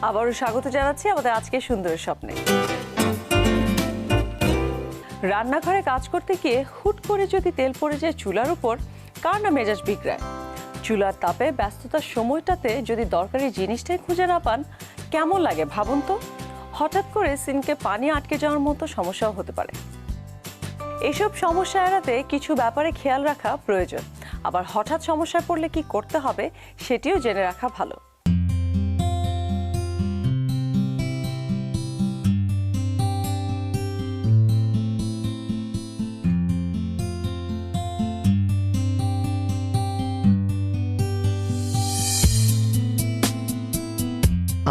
আবারও স্বাগত জানাচ্ছি আমাদের আজকের সুন্দর স্বপ্নে। রান্নাঘরে কাজ করতে গিয়ে হুট করে যদি তেল পড়ে যায় চুলার উপর, কার না মেজাজ বিগড়ায়। চুলার তাপে ব্যস্ততার সময়টাতে যদি দরকারি জিনিসটাই খুঁজে না পান, কেমন লাগে ভাবুন তো। হঠাৎ করে সিঙ্কে পানি আটকে যাওয়ার মতো সমস্যাও হতে পারে। এইসব সমস্যা এড়াতে কিছু ব্যাপারে খেয়াল রাখা প্রয়োজন, আবার হঠাৎ সমস্যায় পড়লে কি করতে হবে সেটিও জেনে রাখা ভালো।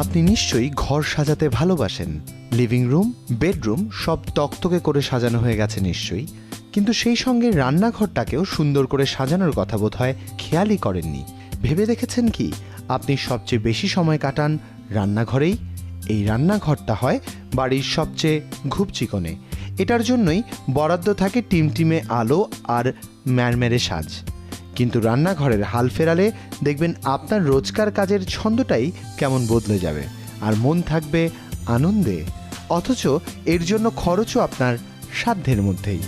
আপনি নিশ্চয়ই ঘর সাজাতে ভালোবাসেন। লিভিং রুম, বেডরুম সব তকতকে করে সাজানো হয়ে গেছে নিশ্চয়ই, কিন্তু সেই সঙ্গে রান্নাঘরটাকেও সুন্দর করে সাজানোর কথা বোধহয় খেয়ালই করেননি। ভেবে দেখেছেন কি আপনি সবচেয়ে বেশি সময় কাটান রান্নাঘরেই? এই রান্নাঘরটা হয় বাড়ির সবচেয়ে ঘুপচিকনে। এটার জন্যই বরাদ্দ থাকে টিমটিমে আলো আর ম্যারমেরে সাজ। কিন্তু রান্নাঘরের হাল ফেরালে দেখবেন আপনার রোজকার কাজের ছন্দটাই কেমন বদলে যাবে, আর মন থাকবে আনন্দে, অথচ এর জন্য খরচও আপনার সাধ্যের মধ্যেই।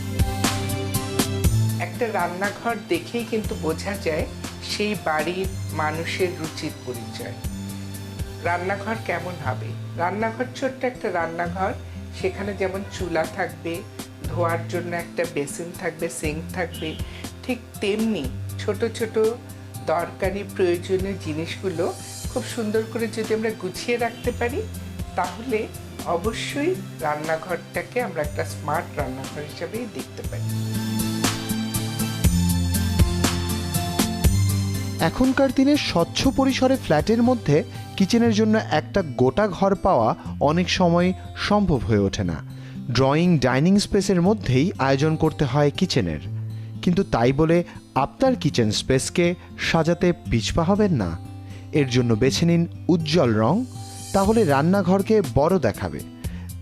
একটা রান্নাঘর দেখেই কিন্তু বোঝা যায় সেই বাড়ির মানুষের রুচির পরিচয়। রান্নাঘর কেমন হবে? রান্নাঘর ছোট্ট একটা রান্নাঘর, সেখানে যেমন চুলা থাকবে, ধোয়ার জন্য একটা বেসিন থাকবে, সিঙ্ক থাকবে, ঠিক তেমনি ছোট ছোট দরকারি প্রয়োজনীয় জিনিসগুলো খুব সুন্দর করে যদি আমরা গুছিয়ে রাখতে পারি, তাহলে অবশ্যই রান্নাঘরটাকে আমরা একটা স্মার্ট রান্নাঘর হিসাবেই দেখতে পারি। এখনকার দিনে স্বচ্ছ পরিসরে ফ্ল্যাটের মধ্যে কিচেনের জন্য একটা গোটা ঘর পাওয়া অনেক সময় সম্ভব হয়ে ওঠে না। ড্রয়িং ডাইনিং স্পেসের মধ্যেই আয়োজন করতে হয় কিচেনের। কিন্তু তাই বলে আপনার কিচেন স্পেসকে সাজাতে পিছপা হবেন না। এর জন্য বেছে নিন উজ্জ্বল রং, তাহলে রান্নাঘরকে বড় দেখাবে।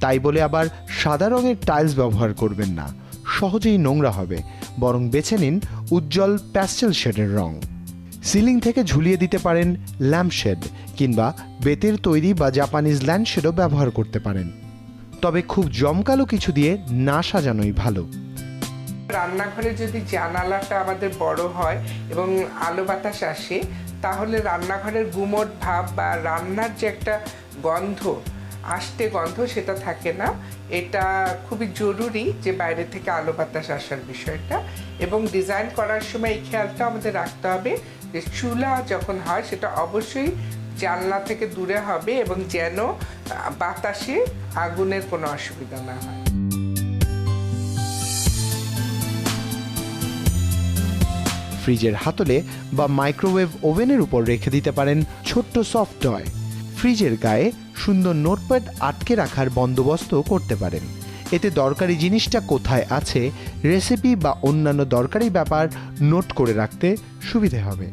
তাই বলে আবার সাদা রঙের টাইলস ব্যবহার করবেন না, সহজেই নোংরা হবে। বরং বেছে নিন উজ্জ্বল প্যাস্টেল শেডের রং। সিলিং থেকে ঝুলিয়ে দিতে পারেন ল্যাম্পশেড, কিংবা বেতের তৈরি বা জাপানিজ ল্যান্ডশেডও ব্যবহার করতে পারেন। তবে খুব জমকালো কিছু দিয়ে না সাজানোই ভালো। রান্নাঘরে যদি জানালাটা আমাদের বড় হয় এবং আলো বাতাস আসে, তাহলে রান্নাঘরের গুমোট ভাব বা রান্নার যে একটা গন্ধ, আষ্টে গন্ধ, সেটা থাকে না। এটা খুবই জরুরি যে বাইরে থেকে আলো বাতাস আসার বিষয়টা, এবং ডিজাইন করার সময় এই খেয়ালটা আমাদের রাখতে হবে যে চুলা যখন হয় সেটা অবশ্যই জানলা থেকে দূরে হবে, এবং যেন বাতাসে আগুনের কোনো অসুবিধা না হয়। ফ্রিজের হাতলে বা মাইক্রোওয়েভ ওভেনের উপর রেখে দিতে পারেন ছোট্ট সফট টয়। ফ্রিজের গায়ে সুন্দর নোটপ্যাড আটকে রাখার বন্দোবস্ত করতে পারেন। এতে দরকারি জিনিসটা কোথায় আছে, রেসিপি বা অন্যান্য দরকারি ব্যাপার নোট করে রাখতে সুবিধে হবে।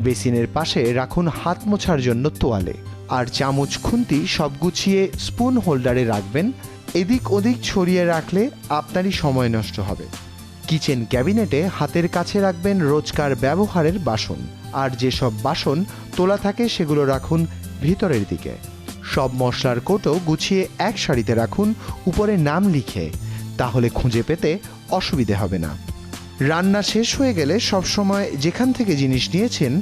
বেসিনের পাশে রাখুন হাত মোছার জন্য তোয়ালে, আর চামচ খুন্তি সব গুছিয়ে স্পুন হোল্ডারে রাখবেন। এদিক ওদিক ছড়িয়ে রাখলে আপনারই সময় নষ্ট হবে। কিচেন ক্যাবিনেটে হাতের কাছে রাখবেন রোজকার ব্যবহারের বাসন, আর যেসব বাসন তোলা থাকে সেগুলো রাখুন ভিতরের দিকে। সব মশলার কৌটো গুছিয়ে এক সারিতে রাখুন, উপরে নাম লিখে, তাহলে খুঁজে পেতে অসুবিধে হবে না। রান্না শেষ হয়ে গেলে সবসময় যেখান থেকে জিনিস নিয়েছেন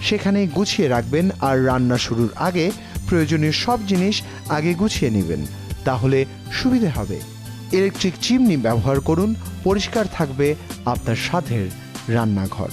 সেখানেই গুছিয়ে রাখবেন, আর রান্না শুরুর আগে প্রয়োজনীয় সব জিনিস আগে গুছিয়ে নেবেন, তাহলে সুবিধে হবে। ইলেকট্রিক চিমনি ব্যবহার করুন, পরিষ্কার থাকবে আপনার স্বাদের রান্নাঘর।